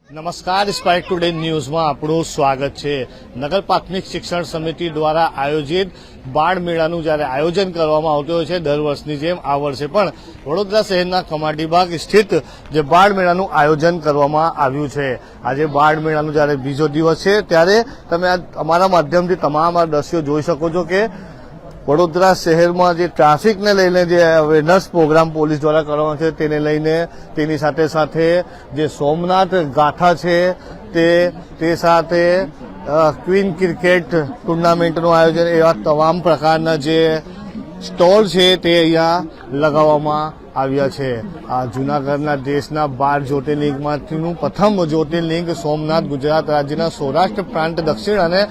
નમસ્કાર, spike today ન્યૂઝમાં આપણું સ્વાગત છે। નગર પ્રાથમિક શિક્ષણ સમિતિ દ્વારા આયોજિત બાળ મેળાનું જ્યારે આયોજન કરવામાં આવતું હોય છે દર વર્ષની જેમ આ વર્ષે પણ વડોદરા શહેરના કમાટીબાગ સ્થિત જે બાળ મેળાનું આયોજન કરવામાં આવ્યું છે। આજે બાળ મેળાનું જ્યારે બીજો દિવસ છે ત્યારે તમે અમારા માધ્યમથી તમામ આ દ્રશ્યો જોઈ શકો છો કે વડોદરા શહેરમાં જે ટ્રાફિકને લઈને જે અવેરનેસ પ્રોગ્રામ પોલીસ દ્વારા કરવાનો છે તેને લઈને તેની સાથે સાથે જે સોમનાથ ગાથા છે તે સાથે ક્વીન ક્રિકેટ ટુર્નામેન્ટનું આયોજન એવા તમામ પ્રકારના જે સ્ટોલ છે તે અહીંયા લગાવવામાં આવ્યા છે। આ જૂનાગઢના દેશના 12 જ્યોતિર્લિંગમાંથીનું પ્રથમ જ્યોતિર્લિંગ સોમનાથ ગુજરાત રાજ્યના સૌરાષ્ટ્ર પ્રાંત દક્ષિણ અને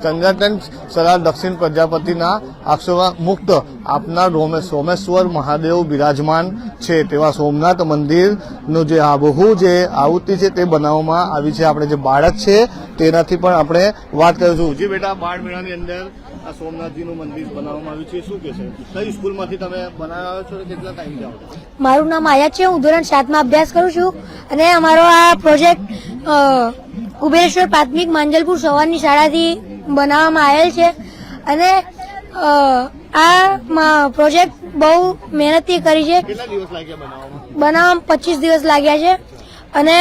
ચંદ્રાતન સરા દક્ષિણ પ્રજાપતિના અક્ષરમાં મુક્ત આપનાર સોમેશ્વર મહાદેવ બિરાજમાન છે તેવા સોમનાથ મંદિરનું જે આબહુ જે આવૃત્તિ છે તે બનાવવામાં આવી છે। આપણે જે બાળક છે તેનાથી પણ આપણે વાત કરીશું। જી બેટા, બાળ મેળાની અંદર આ સોમનાથજીનું મંદિર બનાવવામાં આવ્યું છે, શું કહેશે? કઈ સ્કૂલમાંથી તમે બનાવ્યા છો અને કેટલા ટાઈમ જાઓ? મારું નામ આયા છે, હું ધોરણ 7માં અભ્યાસ કરું છું અને અમારો આ પ્રોજેક્ટ કુબેરેશ્વર પ્રાથમિક માંજલપુર સવારની શાળાથી બનાવવામાં આવેલ છે અને આ પ્રોજેક્ટ બહુ મહેનતથી કરી છે। કેટલા દિવસ લાગ્યા બનાવવામાં? બનાવવામાં 25 દિવસ લાગ્યા છે અને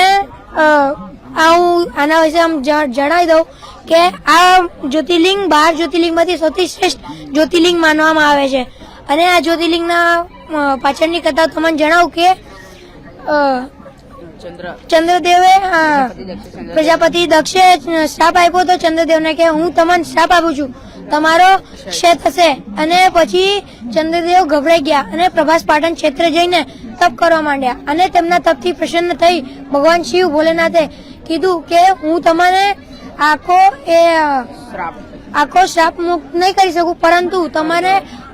હું આના વિશે આમ જણાવી દઉં કે આ જ્યોતિર્લિંગ 12 જ્યોતિર્લિંગમાંથી સૌથી શ્રેષ્ઠ જ્યોતિર્લિંગ માનવામાં આવે છે અને આ જ્યોતિર્લિંગના પાછળની કથા તમને જણાવું કે ચંદ્રદેવે પ્રજાપતિ દક્ષે શ્રાપ આપ્યો તો ચંદ્રદેવને કે હું તમને શ્રાપ આપું છું, તમારો ક્ષય થશે। અને પછી ચંદ્રદેવ ગભરાઈ ગયા અને પ્રભાસ પાટણ ક્ષેત્રે જઈને તપ કરવા માંડ્યા અને તેમના તપથી પ્રસન્ન થઈ ભગવાન શિવ ભોલેનાથે કીધું કે હું તમને આખો શ્રાપ મુક્ત નહીં કરી શકું, પરંતુ તમારે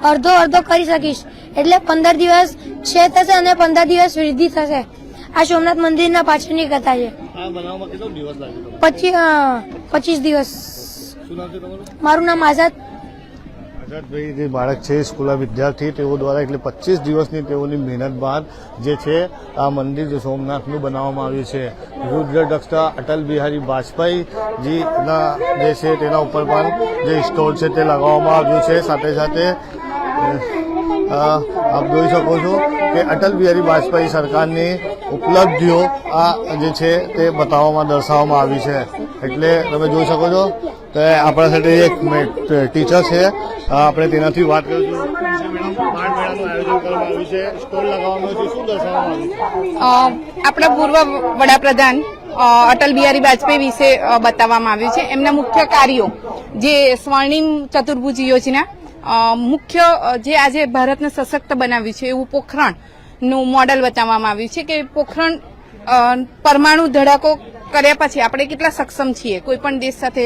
અડધો કરી શકીશ। એટલે 15 દિવસ ક્ષય થશે અને 15 દિવસ વૃદ્ધિ થશે। આ સોમનાથ મંદિરના પાછળની કથા છે। આ બનાવવામાં કેટલો દિવસ લાગ્યો? 25 દિવસ। શું નામ છે તમારું? મારું નામ આઝાદ। આઝાદભાઈ જે બાળક છે સ્કૂલના વિદ્યાર્થી તેઓ દ્વારા એટલે 25 દિવસની તેઓની મહેનત બાદ જે છે આ મંદિર જે સોમનાથનું બનાવવામાં આવ્યું છે। રુદ્ર દ્રષ્ટા અટલ બિહારી વાજપેયીજીના જે છે તેના ઉપર પણ જે સ્ટોલ છે તે લગાવવામાં આવ્યું છે। સાથે સાથે આપ જોઈ શકો છો કે અટલ બિહારી વાજપેયી સરકારની ઉપલબ્ધિઓ આ જે છે તે બતાવવામાં દર્શાવવામાં આવી છે। એટલે તમે જોઈ શકો છો કે આપણા સાથે એક ટીચર છે, આપણે તેનાથી વાત કરીશું। બાળ મેળાનું આયોજન કરવામાં આવ્યું છે, સ્ટોલ લગાવવામાં આવ્યું છે, શું દર્શાવવામાં આવ્યું છે? આપણા પૂર્વ વડાપ્રધાન અટલ બિહારી વાજપેયી વિશે બતાવવામાં આવ્યું છે। એમના મુખ્ય કાર્યો જે સ્વર્ણિમ ચતુર્ભુજ યોજના, મુખ્ય જે આજે ભારતને સશક્ત બનાવ્યું છે એવું પોખરણનું મોડેલ બતાવવામાં આવ્યું છે કે પોખરણ પરમાણુ ધડાકો કર્યા પછી આપણે કેટલા સક્ષમ છીએ, કોઈ પણ દેશ સાથે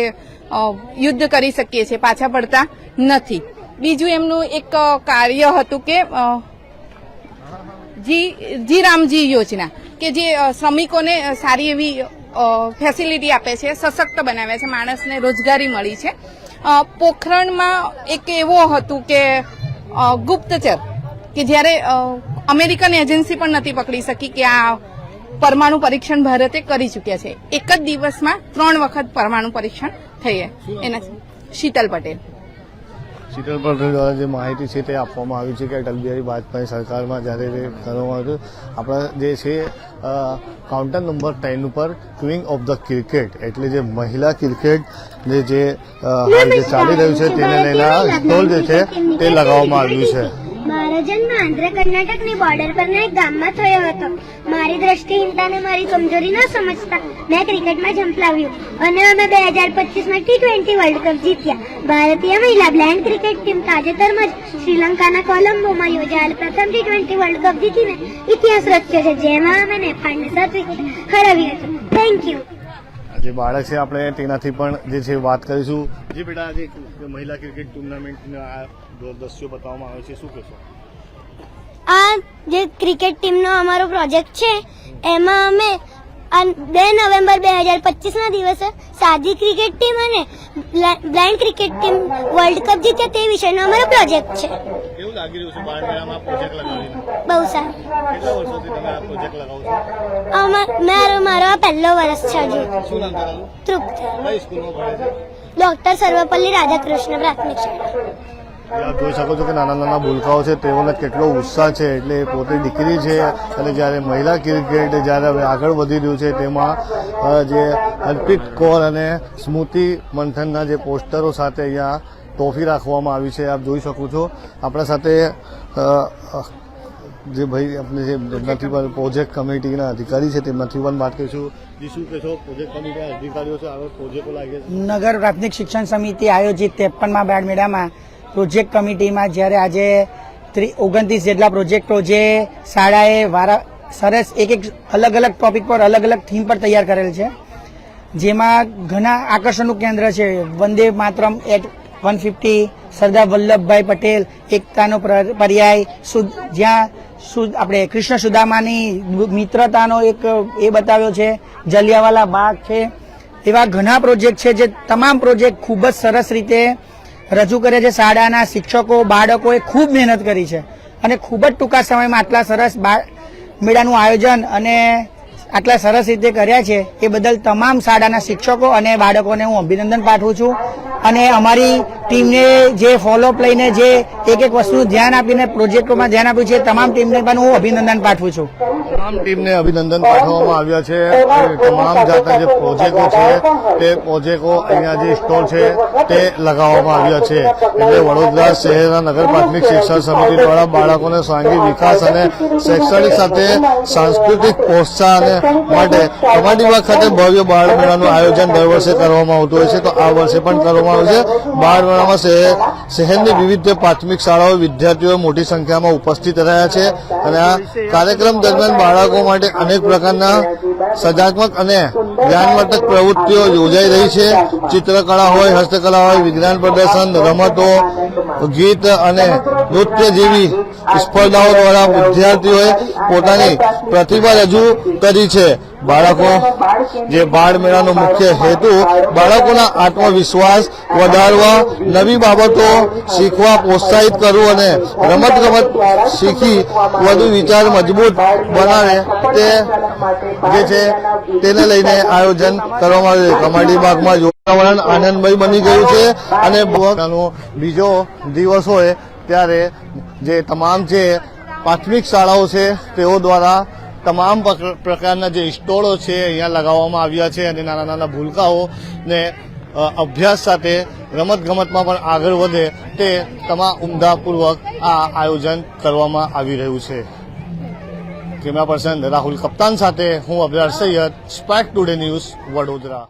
યુદ્ધ કરી શકીએ છીએ, પાછા પડતા નથી। બીજું એમનું એક કાર્ય હતું કે જી રામજી યોજના કે જે શ્રમિકોને સારી એવી ફેસિલિટી આપે છે, સશક્ત બનાવ્યા છે, માણસને રોજગારી મળી છે। પોખરણમાં એક એવું હતું કે ગુપ્તચર કે જ્યારે અમેરિકન એજન્સી પણ નથી પકડી શકી કે આ પરમાણુ પરીક્ષણ ભારતે કરી ચૂક્યા છે। એક જ દિવસમાં 3 વખત પરમાણુ પરીક્ષણ થઈએ। એના શીતલ પટેલ દ્વારા જે માહિતી છે તે આપવામાં આવી છે કે અટલ બિહારી વાજપેયી સરકારમાં જ્યારે કરવામાં આવ્યું આપણા જે છે કાઉન્ટર નંબર 10 ઉપર ક્વીન ઓફ ધ ક્રિકેટ એટલે જે મહિલા ક્રિકેટ જે ચાલી રહ્યું છે તેને લઈને સ્ટોલ જે છે તે લગાવવામાં આવ્યું છે। મારો જન્મ આંધ્ર કર્ણાટકની બોર્ડર પરના એક ગામમાં થયો હતો। મારી દ્રષ્ટિહીનતાને મારી કમજોરી ન સમજતા મેં ક્રિકેટમાં ઝંપલાવ્યું અને અમે 2025માં T20 વર્લ્ડ કપ જીત્યા। ભારતીય મહિલા બ્લાઇન્ડ ક્રિકેટ ટીમ તાજેતરમાં જ શ્રીલંકાના કોલંબોમાં યોજાયેલ પ્રથમ T20 વર્લ્ડ કપ જીતીને ઇતિહાસ રચ્યો છે, જેમાં અમે નેપાળને 7 વિકેટે હરાવી હતું। Thank you. જે બાળક છે આપણે તેનાથી પણ જે છે વાત કરીશું। જી બેટા, આજે મહિલા ક્રિકેટ ટુર્નામેન્ટના દ્રશ્યો બતાવવામાં આવે છે, શું કહેશો? આ જે ક્રિકેટ ટીમનો અમારો પ્રોજેક્ટ છે એમાં અમે 2 નવેમ્બર 2025 ના દિવસે સાદી ક્રિકેટ ટીમ અને blind cricket team world cup જીતે તે વિષયનો અમારો પ્રોજેક્ટ છે. કેવું લાગી રહ્યું છે બાળ મેળામાં પ્રોજેક્ટ લગાવીને? બહુ સારું. કેટલા વર્ષોથી તમે આ પ્રોજેક્ટ લગાવો છો? મારો આ પહેલો વર્ષ છે હજુ. શું નામ તમારું? તૃપ્ત. કઈ સ્કૂલમાં ભણે છે? ડોક્ટર સર્વપલ્લી રાધાકૃષ્ણ પ્રાથમિક શાળા. આપ જોઈ શકો છો કે નાના નાના ભૂલકાઓ છે તેઓને કેટલો ઉત્સાહ છે. એટલે એ પોતે દીકરી છે અને જ્યારે મહિલા ક્રિકેટ જ્યારે હવે આગળ વધી રહ્યું છે તેમાં જે અર્પિત કૌર અને સ્મૃતિ મંથનના જે પોસ્ટરો સાથે અહીંયા ટ્રોફી રાખવામાં આવી છે. આપ જોઈ શકો છો આપણા સાથે જે ભાઈ આપણે જે નથી પ્રોજેક્ટ કમિટીના અધિકારી છે તેમનાથી પણ વાત કરીશું. જે શું કહેશો, પ્રોજેક્ટ કમિટીના અધિકારીઓ છે આગળ પ્રોજેક્ટો લાગે છે? નગર પ્રાથમિક શિક્ષણ સમિતિ આયોજિત 53મા બાળ મેળામાં પ્રોજેક્ટ કમિટીમાં જ્યારે આજે 29 જેટલા પ્રોજેક્ટો જે શાળાએ સરસ એક અલગ અલગ ટોપિક પર અલગ અલગ થીમ પર તૈયાર કરેલ છે, જેમાં ઘણા આકર્ષણનું કેન્દ્ર છે. વંદે માતરમ એટ 150, સરદાર વલ્લભભાઈ પટેલ, એકતાનો પર્યાય, જ્યાં આપણે કૃષ્ણ સુદામાની મિત્રતાનો એક એ બતાવ્યો છે, જલિયાવાલા બાગ છે. એવા ઘણા પ્રોજેક્ટ છે જે તમામ પ્રોજેક્ટ ખૂબ જ સરસ રીતે રજૂ કરે છે. શાળાના શિક્ષકો બાળકોએ ખૂબ મહેનત કરી છે અને ખૂબ જ ટૂંકા સમયમાં આટલા સરસ મેળાનું આયોજન અને આટલા સરસ રીતે કર્યા છે એ બદલ તમામ શાળાના શિક્ષકો અને બાળકોને હું અભિનંદન પાઠવું છું. અને અમારી ટીમને જે ફોલોઅપ લઈને જે એક વસ્તુનું ધ્યાન આપીને પ્રોજેક્ટોમાં ધ્યાન આપ્યું છે તમામ ટીમને પણ હું અભિનંદન પાઠવું છું. તમામ ટીમને અભિનંદન પાઠવવામાં આવ્યા છે. તમામ જાતના જે પ્રોજેક્ટો છે તે પ્રોજેક્ટો અહીંયા જે સ્ટોલ છે તે લગાવવામાં આવ્યા છે. એટલે વડોદરા શહેરના નગર પ્રાથમિક શિક્ષણ સમિતિ દ્વારા બાળકોને સાંઘિક વિકાસ અને શૈક્ષણિક સાથે સાંસ્કૃતિક પ્રોત્સાહન માટે કમાટી બાગ ખાતે ભવ્ય બાળ મેળાનું આયોજન દર વર્ષે કરવામાં આવતું હોય છે. તો આ વર્ષે પણ કરવામાં આવ્યું છે. બાળ મેળામાં શહેરની વિવિધ પ્રાથમિક શાળાઓ વિદ્યાર્થીઓ મોટી સંખ્યામાં ઉપસ્થિત રહ્યા છે અને આ કાર્યક્રમ દરમિયાન બાળકો માટે અનેક પ્રકારના સર્જનાત્મક અને જ્ઞાનવર્ધક પ્રવૃત્તિઓ યોજાઈ રહી છે. ચિત્રકળા હોય, હસ્તકલા હોય, વિજ્ઞાન પ્રદર્શન, રમતો, ગીત અને નૃત્ય જેવી સ્પર્ધાઓ દ્વારા વિદ્યાર્થીઓએ પોતાની પ્રતિભા રજૂ કરી છે. બાળકો જે બાળ મેળાનો મુખ્ય હેતુ બાળકોના આત્મવિશ્વાસ વધારવા, નવી બાબતો શીખવા પ્રોત્સાહિત કરવું અને રમત ગમત શીખી વધુ વિચાર મજબૂત બનાવે તે જે છે તેને લઈને આયોજન કરવામાં આવ્યું છે. કમાટી બાગમાં વાતાવરણ આનંદમય બની ગયું છે અને બીજો દિવસ હોય ત્યારે જે તમામ જે પ્રાથમિક શાળાઓ છે તેઓ દ્વારા તમામ પ્રકારના જે સ્ટોલો છે અહીંયા લગાવવામાં આવ્યા છે અને નાના નાના ભૂલકાઓને અભ્યાસ સાથે રમતગમતમાં પણ આગળ વધે તે તમામ ઉમદાપૂર્વક આ આયોજન કરવામાં આવી રહ્યું છે. કેમેરા પર્સન રાહુલ કપ્તાન સાથે હું Abrar Saiyed, Spark Today News, Vadodara.